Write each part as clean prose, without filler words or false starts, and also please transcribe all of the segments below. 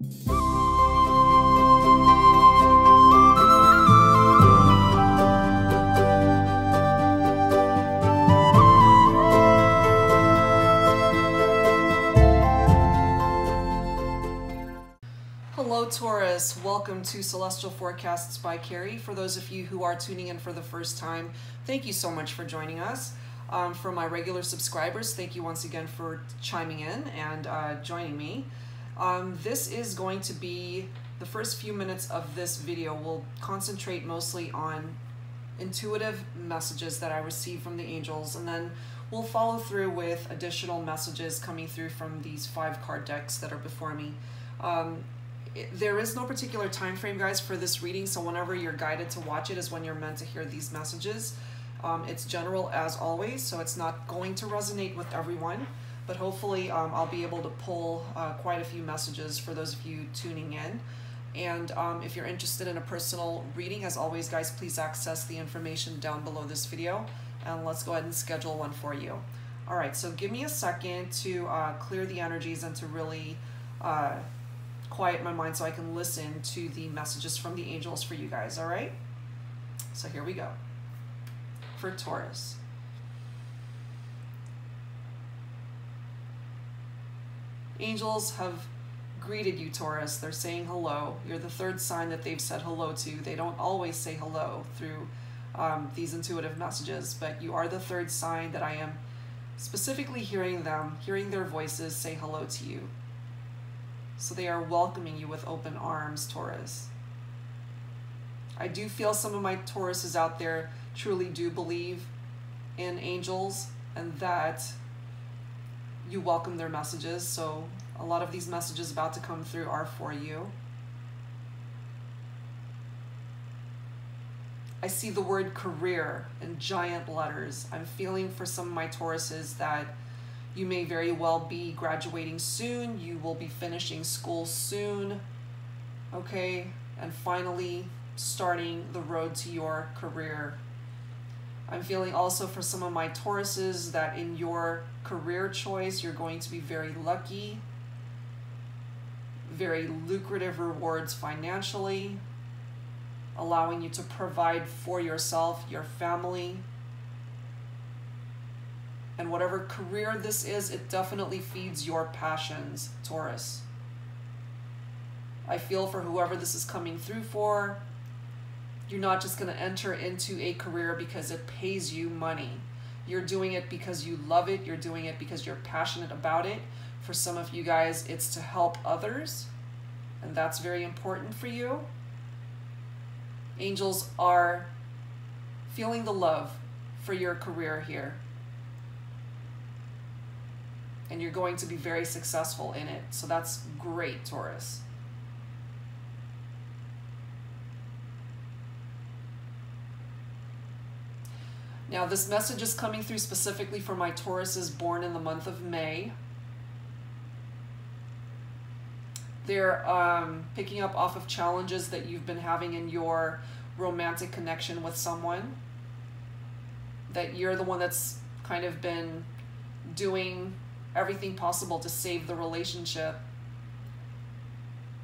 Hello Taurus, welcome to Celestial Forecasts by Carrie. For those of you who are tuning in for the first time, thank you so much for joining us. For my regular subscribers, thank you once again for chiming in and joining me. This is going to be the first few minutes of this video. We'll concentrate mostly on intuitive messages that I receive from the angels, and then we'll follow through with additional messages coming through from these 5 card decks that are before me. There is no particular time frame, guys, for this reading, so whenever you're guided to watch it is when you're meant to hear these messages. It's general as always, so it's not going to resonate with everyone, but hopefully I'll be able to pull quite a few messages for those of you tuning in. And if you're interested in a personal reading, as always, guys, please access the information down below this video, and let's go ahead and schedule one for you. All right, so give me a second to clear the energies and to really quiet my mind so I can listen to the messages from the angels for you guys, all right? So here we go. For Taurus. Angels have greeted you, Taurus. They're saying hello. You're the 3rd sign that they've said hello to. They don't always say hello through these intuitive messages, but you are the 3rd sign that I am specifically hearing their voices say hello to you. So they are welcoming you with open arms, Taurus. I do feel some of my Tauruses out there truly do believe in angels and that you welcome their messages. So a lot of these messages about to come through are for you. I see the word career in giant letters. I'm feeling for some of my Tauruses that you may very well be graduating soon. You will be finishing school soon, okay? And finally starting the road to your career. I'm feeling also for some of my Tauruses that in your career choice, you're going to be very lucky, very lucrative rewards financially, allowing you to provide for yourself, your family. And whatever career this is, it definitely feeds your passions, Taurus. I feel for whoever this is coming through for, you're not just going to enter into a career because it pays you money. You're doing it because you love it. You're doing it because you're passionate about it. For some of you guys, it's to help others, and that's very important for you. Angels are feeling the love for your career here. And you're going to be very successful in it. So that's great, Taurus. Now, this message is coming through specifically for my Tauruses born in the month of May. They're picking up off of challenges that you've been having in your romantic connection with someone. That you're the one that's kind of been doing everything possible to save the relationship.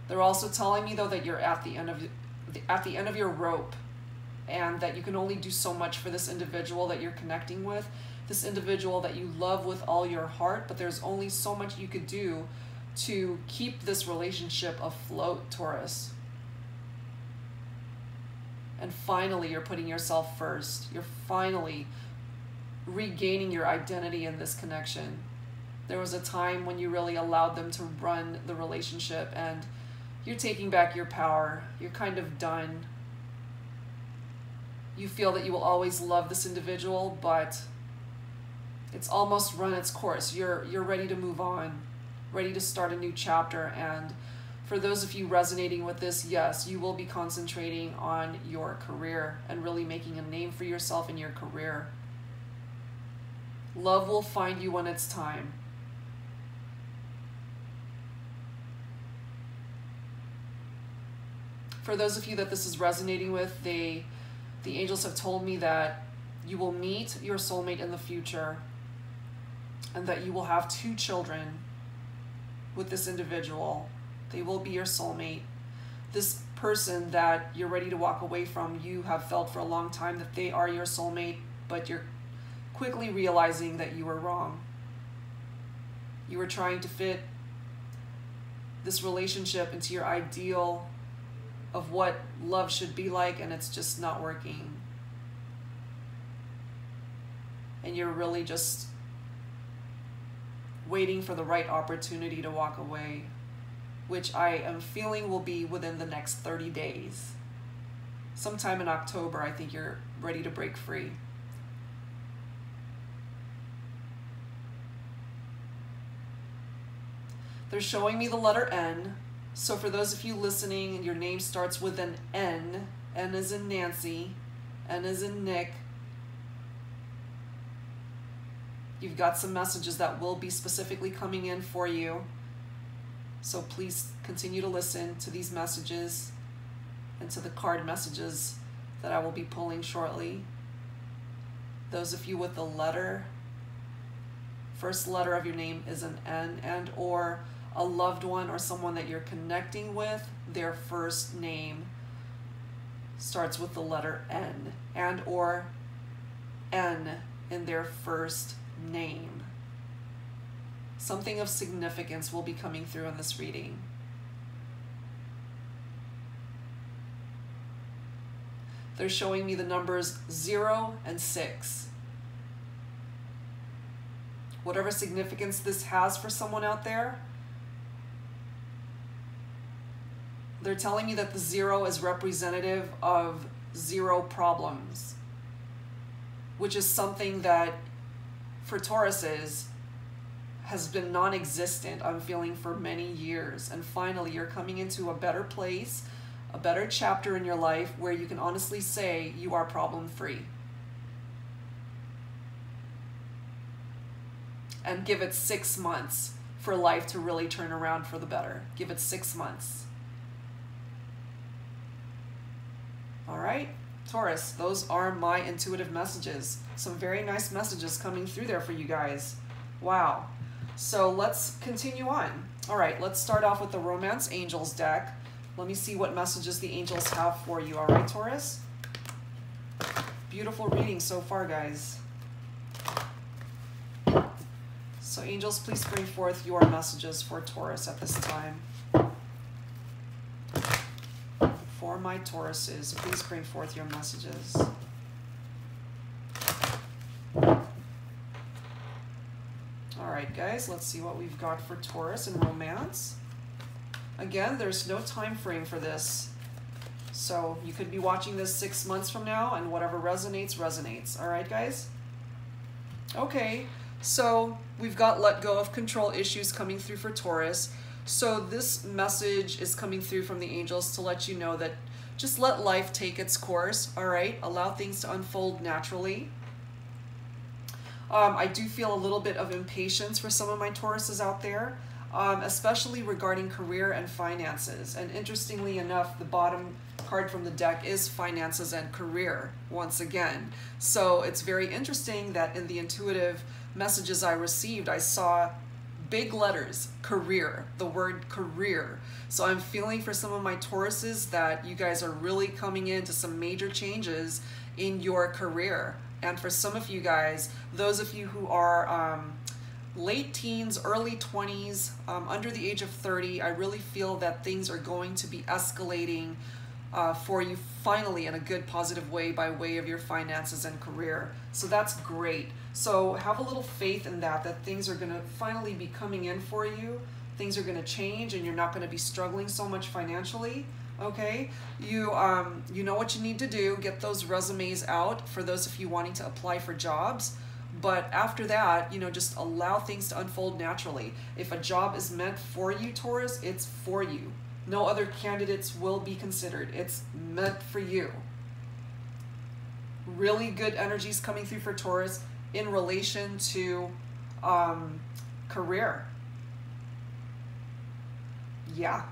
They're also telling me, though, that you're at the end of your rope, and that you can only do so much for this individual that you're connecting with, this individual that you love with all your heart, but there's only so much you could do to keep this relationship afloat, Taurus. And finally, you're putting yourself first. You're finally regaining your identity in this connection. There was a time when you really allowed them to run the relationship, and you're taking back your power. You're kind of done. You feel that you will always love this individual, but it's almost run its course. You're ready to move on, ready to start a new chapter. And for those of you resonating with this, yes, you will be concentrating on your career and really making a name for yourself in your career. Love will find you when it's time. For those of you that this is resonating with, the angels have told me that you will meet your soulmate in the future and that you will have 2 children with this individual. They will be your soulmate. This person that you're ready to walk away from, you have felt for a long time that they are your soulmate, but you're quickly realizing that you were wrong. You were trying to fit this relationship into your ideal of what love should be like, and it's just not working. And you're really just waiting for the right opportunity to walk away, which I am feeling will be within the next 30 days. Sometime in October, I think you're ready to break free. They're showing me the letter N. So for those of you listening and your name starts with an N, N as in Nancy, N as in Nick, you've got some messages that will be specifically coming in for you. So please continue to listen to these messages and to the card messages that I will be pulling shortly. Those of you with the letter, first letter of your name is an N, and or a loved one or someone that you're connecting with, their first name starts with the letter N, and or N in their first name. Something of significance will be coming through in this reading. They're showing me the numbers 0 and 6. Whatever significance this has for someone out there, they're telling me that the 0 is representative of 0 problems, which is something that for Tauruses has been non-existent, I'm feeling, for many years. And finally, you're coming into a better place, a better chapter in your life where you can honestly say you are problem-free. And give it 6 months for life to really turn around for the better. Give it 6 months. All right, Taurus, those are my intuitive messages. Some very nice messages coming through there for you guys. Wow. So let's continue on. All right, let's start off with the Romance Angels deck. Let me see what messages the angels have for you. All right, Taurus? Beautiful reading so far, guys. So angels, please bring forth your messages for Taurus at this time. For my Tauruses, please bring forth your messages. All right, guys, let's see what we've got for Taurus and romance. Again, there's no time frame for this. So you could be watching this 6 months from now, and whatever resonates, resonates. All right, guys? Okay, so we've got let go of control issues coming through for Taurus. So this message is coming through from the angels to let you know that just let life take its course, all right? Allow things to unfold naturally. I do feel a little bit of impatience for some of my Tauruses out there, especially regarding career and finances. And interestingly enough, the bottom card from the deck is finances and career once again. So it's very interesting that in the intuitive messages I received, I saw big letters, career, the word career. So I'm feeling for some of my Tauruses that you guys are really coming into some major changes in your career. And for some of you guys, those of you who are late teens, early 20s, under the age of 30, I really feel that things are going to be escalating for you finally in a good positive way by way of your finances and career. So that's great. So have a little faith in that things are going to finally be coming in for you. Things are going to change and you're not going to be struggling so much financially. Okay, you know what you need to do. Get those resumes out for those of you wanting to apply for jobs. But after that, you know, just allow things to unfold naturally. If a job is meant for you, Taurus, it's for you. No other candidates will be considered. It's meant for you. Really good energies coming through for Taurus in relation to career. Yeah,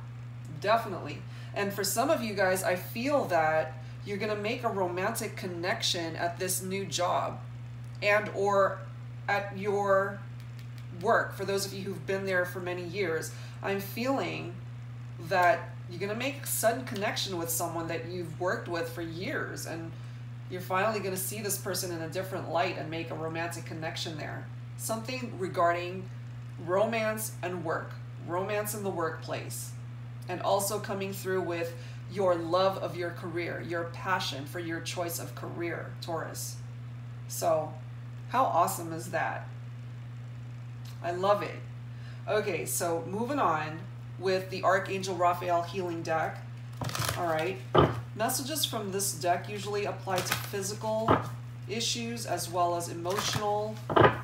definitely. And for some of you guys, I feel that you're going to make a romantic connection at this new job and or at your work. For those of you who've been there for many years, I'm feeling that you're going to make a sudden connection with someone that you've worked with for years, and you're finally going to see this person in a different light and make a romantic connection there. Something regarding romance and work, romance in the workplace, and also coming through with your love of your career, your passion for your choice of career, Taurus. So how awesome is that? I love it. Okay, so moving on with the Archangel Raphael healing deck. All right, messages from this deck usually apply to physical issues as well as emotional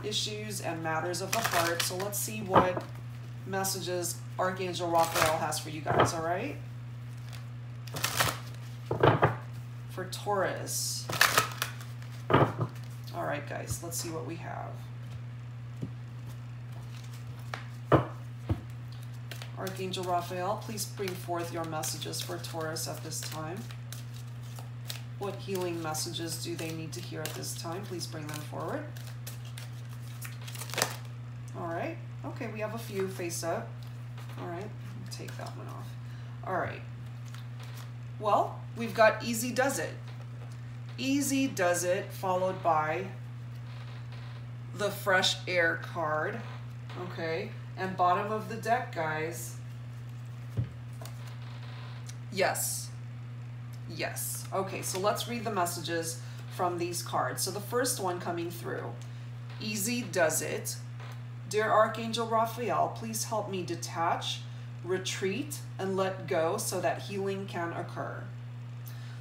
issues and matters of the heart. So let's see what messages Archangel Raphael has for you guys, all right? For Taurus. All right, guys, let's see what we have. Archangel Raphael, please bring forth your messages for Taurus at this time. What healing messages do they need to hear at this time? Please bring them forward. All right. Okay, we have a few face up. All right, take that one off. All right. Well, we've got Easy Does It. Easy Does It, followed by the Fresh Air card. Okay. And bottom of the deck, guys. Yes. Yes. Okay, so let's read the messages from these cards. So the first one coming through. Easy Does It. Dear Archangel Raphael, please help me detach, retreat, and let go so that healing can occur.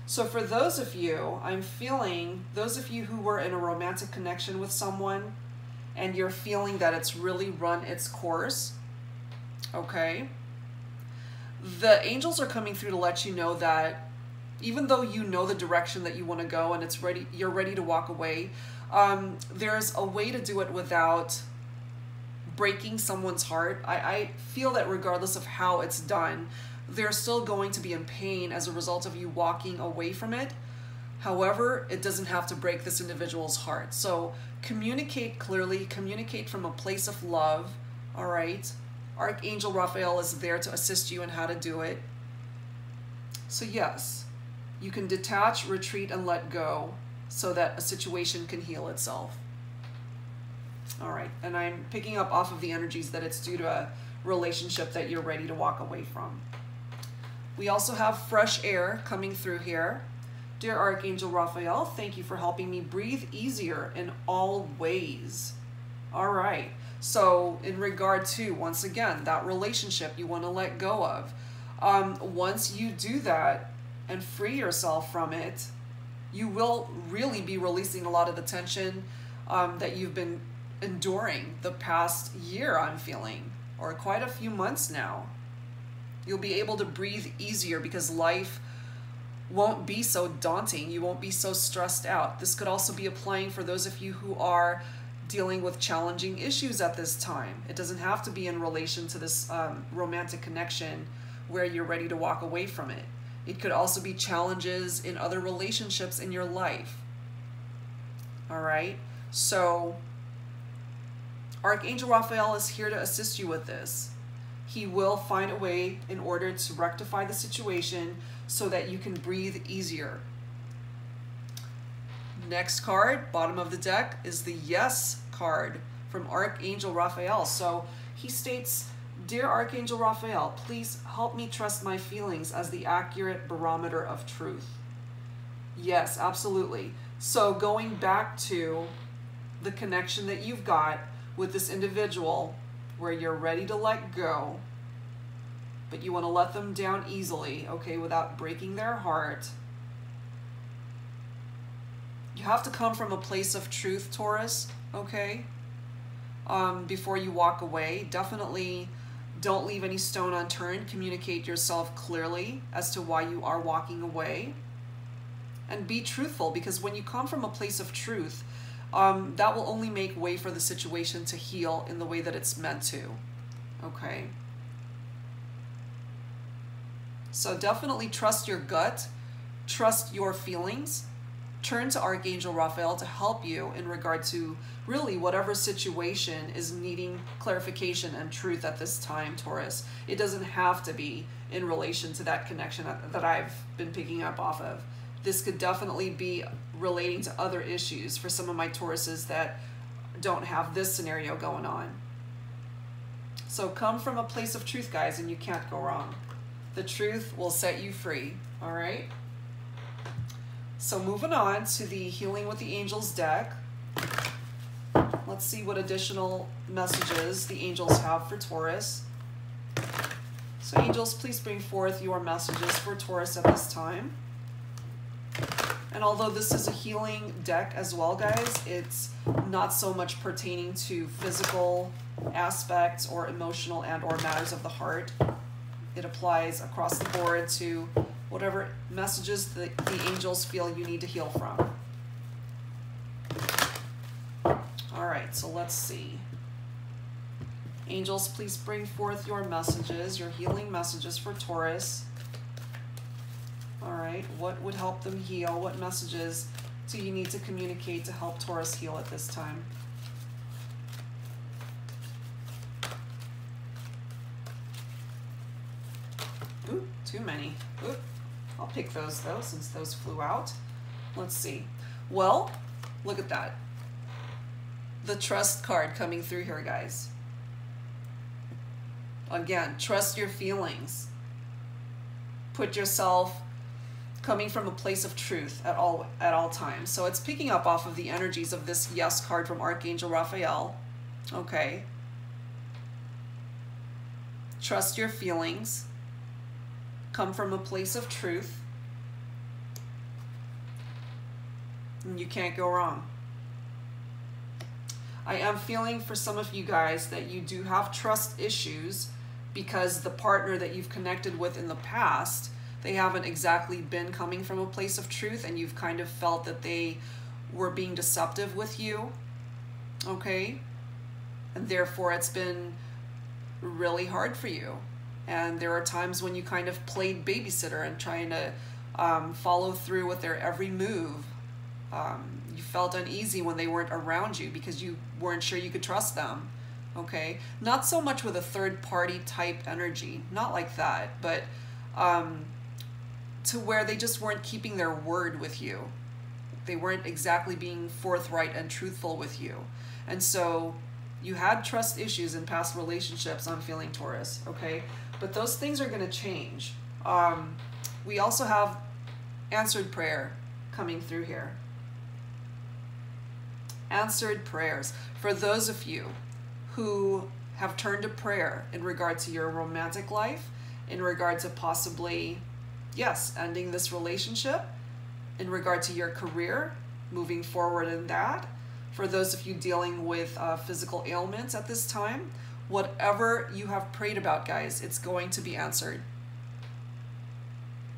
So for those of you, I'm feeling, those of you who were in a romantic connection with someone, and you're feeling that it's really run its course, okay? The angels are coming through to let you know that even though you know the direction that you want to go and it's ready, you're ready to walk away, there's a way to do it without breaking someone's heart. I feel that regardless of how it's done, they're still going to be in pain as a result of you walking away from it. However, it doesn't have to break this individual's heart. So communicate clearly, communicate from a place of love, all right? Archangel Raphael is there to assist you in how to do it. So yes, you can detach, retreat, and let go so that a situation can heal itself. All right, and I'm picking up off of the energies that it's due to a relationship that you're ready to walk away from. We also have Fresh Air coming through here. Dear Archangel Raphael, thank you for helping me breathe easier in all ways. All right. So in regard to, once again, that relationship you want to let go of, once you do that and free yourself from it, you will really be releasing a lot of the tension that you've been enduring the past year, I'm feeling, or quite a few months now. You'll be able to breathe easier because life won't be so daunting. You won't be so stressed out. This could also be applying for those of you who are dealing with challenging issues at this time. It doesn't have to be in relation to this romantic connection where you're ready to walk away from it. It could also be challenges in other relationships in your life. All right? So Archangel Raphael is here to assist you with this. He will find a way in order to rectify the situation so that you can breathe easier. Next card, bottom of the deck, is the Yes card from Archangel Raphael. So he states, Dear Archangel Raphael, please help me trust my feelings as the accurate barometer of truth. Yes, absolutely. So going back to the connection that you've got with this individual where you're ready to let go, but you want to let them down easily, okay, without breaking their heart. You have to come from a place of truth, Taurus, okay, before you walk away. Definitely don't leave any stone unturned. Communicate yourself clearly as to why you are walking away. And be truthful, because when you come from a place of truth, that will only make way for the situation to heal in the way that it's meant to, okay? So definitely trust your gut, trust your feelings, turn to Archangel Raphael to help you in regard to really whatever situation is needing clarification and truth at this time, Taurus. It doesn't have to be in relation to that connection that I've been picking up off of. This could definitely be relating to other issues for some of my Tauruses that don't have this scenario going on. So come from a place of truth, guys, and you can't go wrong. The truth will set you free, all right? So moving on to the Healing with the Angels deck. Let's see what additional messages the angels have for Taurus. So angels, please bring forth your messages for Taurus at this time. And although this is a healing deck as well, guys, it's not so much pertaining to physical aspects or emotional and or matters of the heart. It applies across the board to whatever messages the angels feel you need to heal from. All right, so let's see. Angels, please bring forth your messages, your healing messages for Taurus. All right, what would help them heal? What messages do you need to communicate to help Taurus heal at this time? Ooh, too many. Ooh, I'll pick those though, since those flew out. Let's see. Well, look at that. The trust card coming through here, guys. Again, trust your feelings. Put yourself coming from a place of truth at all times. So it's picking up off of the energies of this Yes card from Archangel Raphael. Okay. Trust your feelings. Come from a place of truth. And you can't go wrong. I am feeling for some of you guys that you do have trust issues because the partner that you've connected with in the past, they haven't exactly been coming from a place of truth, and you've kind of felt that they were being deceptive with you, okay? And therefore it's been really hard for you. And there are times when you kind of played babysitter and trying to follow through with their every move. You felt uneasy when they weren't around you because you weren't sure you could trust them, okay? Not so much with a third party type energy, not like that, but to where they just weren't keeping their word with you. They weren't exactly being forthright and truthful with you. And so you had trust issues in past relationships, I'm feeling, Taurus, okay? But those things are going to change. We also have answered prayer coming through here. Answered prayers. For those of you who have turned to prayer in regard to your romantic life, in regard to possibly, yes, ending this relationship, in regard to your career, moving forward in that, for those of you dealing with physical ailments at this time, whatever you have prayed about, guys, it's going to be answered.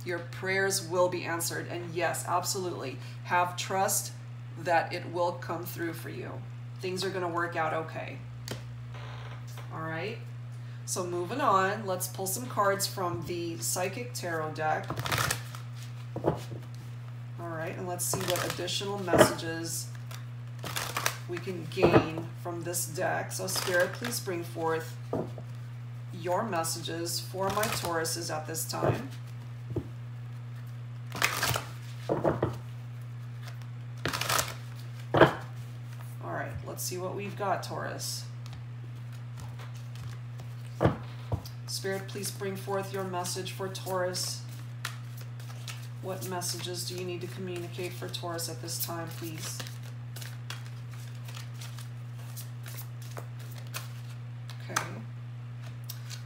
Your prayers will be answered. And yes, absolutely, have trust that it will come through for you. Things are going to work out okay. All right. So moving on, let's pull some cards from the Psychic Tarot deck. All right, and let's see what additional messages we can gain from this deck. So Spirit, please bring forth your messages for my Tauruses at this time. All right, let's see what we've got, Taurus. Spirit, please bring forth your message for Taurus. What messages do you need to communicate for Taurus at this time, please? Okay.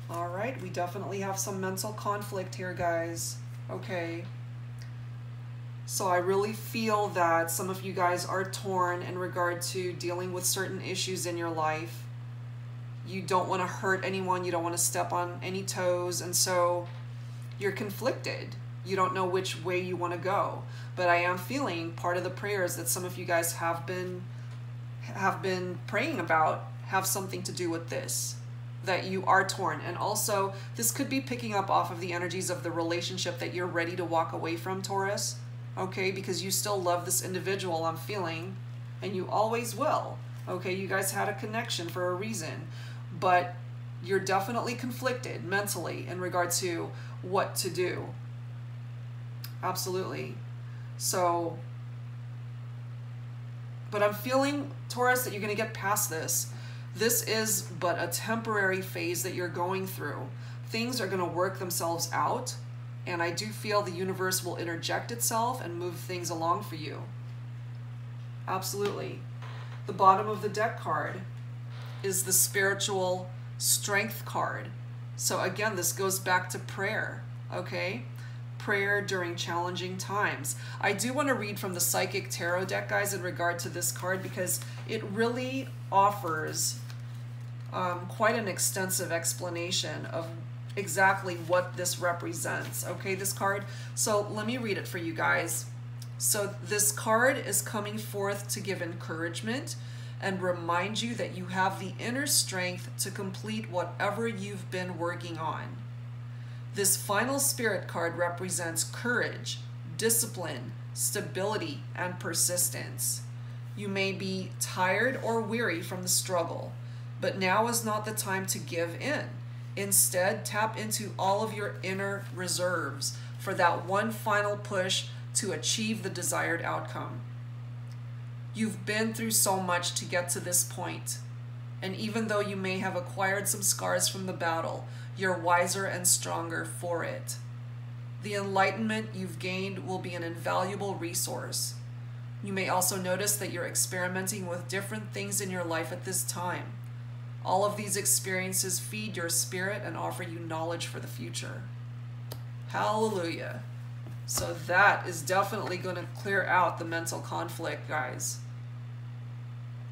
All right, we definitely have some mental conflict here, guys. Okay. So I really feel that some of you guys are torn in regard to dealing with certain issues in your life. You don't want to hurt anyone. You don't want to step on any toes. And so you're conflicted. You don't know which way you want to go. But I am feeling part of the prayers that some of you guys have been praying about have something to do with this, that you are torn. And also this could be picking up off of the energies of the relationship that you're ready to walk away from, Taurus. okay? Because you still love this individual, I'm feeling, and you always will, okay? You guys had a connection for a reason, but you're definitely conflicted mentally in regard to what to do. Absolutely. So, but I'm feeling, Taurus, that you're going to get past this. This is but a temporary phase that you're going through. Things are going to work themselves out, and I do feel the universe will interject itself and move things along for you. Absolutely. The bottom of the deck card is the spiritual strength card. So again, this goes back to prayer, okay? Prayer during challenging times. I do want to read from the Psychic Tarot deck, guys, in regard to this card, because it really offers quite an extensive explanation of exactly what this represents, okay, this card. So let me read it for you guys. So this card is coming forth to give encouragement and remind you that you have the inner strength to complete whatever you've been working on. This final spirit card represents courage, discipline, stability, and persistence. You may be tired or weary from the struggle, but now is not the time to give in. Instead, tap into all of your inner reserves for that one final push to achieve the desired outcome. You've been through so much to get to this point, and even though you may have acquired some scars from the battle, you're wiser and stronger for it. The enlightenment you've gained will be an invaluable resource. You may also notice that you're experimenting with different things in your life at this time. All of these experiences feed your spirit and offer you knowledge for the future. Hallelujah. So that is definitely going to clear out the mental conflict, guys.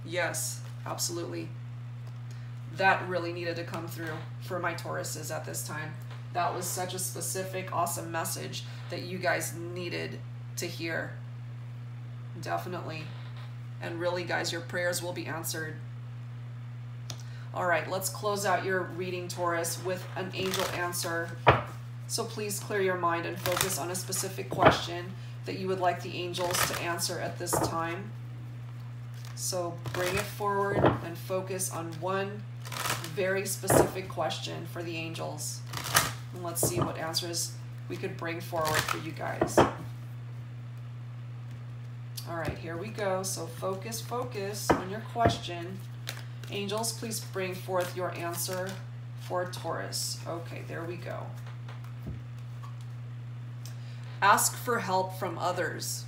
Yes, absolutely. That really needed to come through for my Tauruses at this time. That was such a specific, awesome message that you guys needed to hear. Definitely. And really, guys, your prayers will be answered. All right, let's close out your reading, Taurus, with an angel answer. So please clear your mind and focus on a specific question that you would like the angels to answer at this time. So bring it forward and focus on one very specific question for the angels. And let's see what answers we could bring forward for you guys. All right, here we go. So focus on your question. Angels, please bring forth your answer for Taurus. Okay, there we go. Ask for help from others.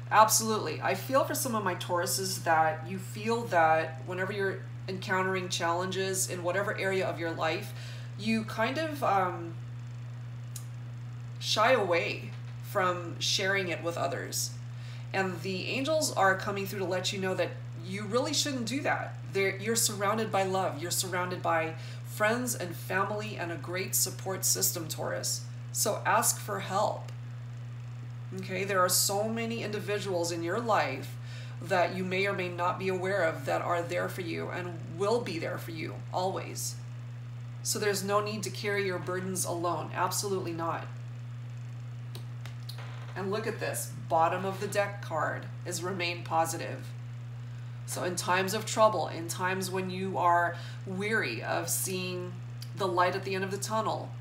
Absolutely. I feel for some of my Tauruses that you feel that whenever you're encountering challenges in whatever area of your life, you kind of shy away from sharing it with others. And the angels are coming through to let you know that you really shouldn't do that. You're surrounded by love. You're surrounded by friends and family and a great support system, Taurus. So ask for help. Okay, there are so many individuals in your life that you may or may not be aware of that are there for you and will be there for you always. So there's no need to carry your burdens alone. Absolutely not. And look at this. Bottom of the deck card is remain positive. So in times of trouble, in times when you are weary of seeing the light at the end of the tunnel,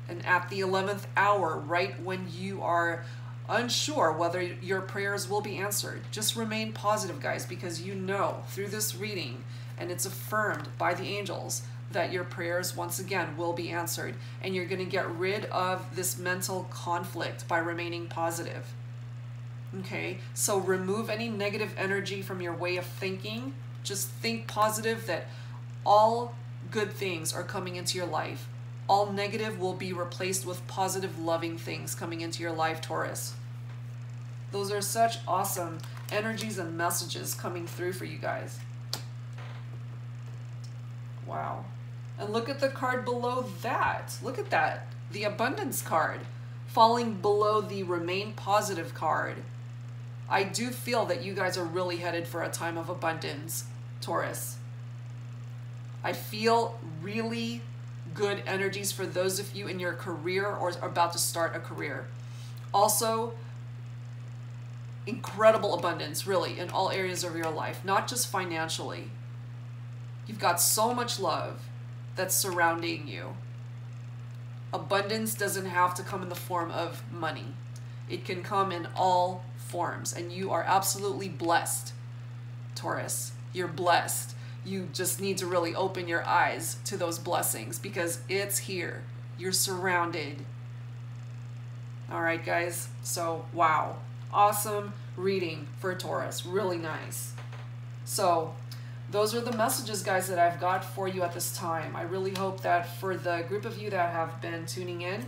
and at the 11th hour, right when you are unsure whether your prayers will be answered, just remain positive, guys, because you know through this reading, and it's affirmed by the angels, that your prayers once again will be answered, and you're going to get rid of this mental conflict by remaining positive. Okay, so remove any negative energy from your way of thinking. Just think positive that all good things are coming into your life. All negative will be replaced with positive, loving things coming into your life, Taurus. Those are such awesome energies and messages coming through for you guys. Wow. And look at the card below that. Look at that. The abundance card falling below the remain positive card. I do feel that you guys are really headed for a time of abundance, Taurus. I feel really good energies for those of you in your career or are about to start a career. Also, incredible abundance, really, in all areas of your life, not just financially. You've got so much love that's surrounding you. Abundance doesn't have to come in the form of money. It can come in all forms, and you are absolutely blessed, Taurus. You're blessed. You just need to really open your eyes to those blessings because it's here. You're surrounded. All right, guys. So, wow. Awesome reading for Taurus. Really nice. So, those are the messages, guys, that I've got for you at this time. I really hope that for the group of you that have been tuning in,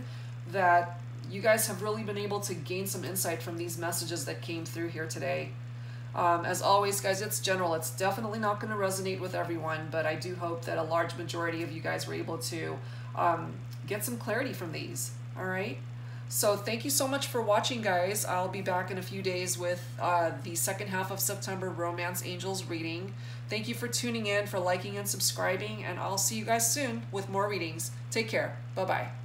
that you guys have really been able to gain some insight from these messages that came through here today. As always, guys, it's general. It's definitely not going to resonate with everyone, but I do hope that a large majority of you guys were able to get some clarity from these. All right? So thank you so much for watching, guys. I'll be back in a few days with the second half of September Romance Angels reading. Thank you for tuning in, for liking and subscribing, and I'll see you guys soon with more readings. Take care. Bye-bye.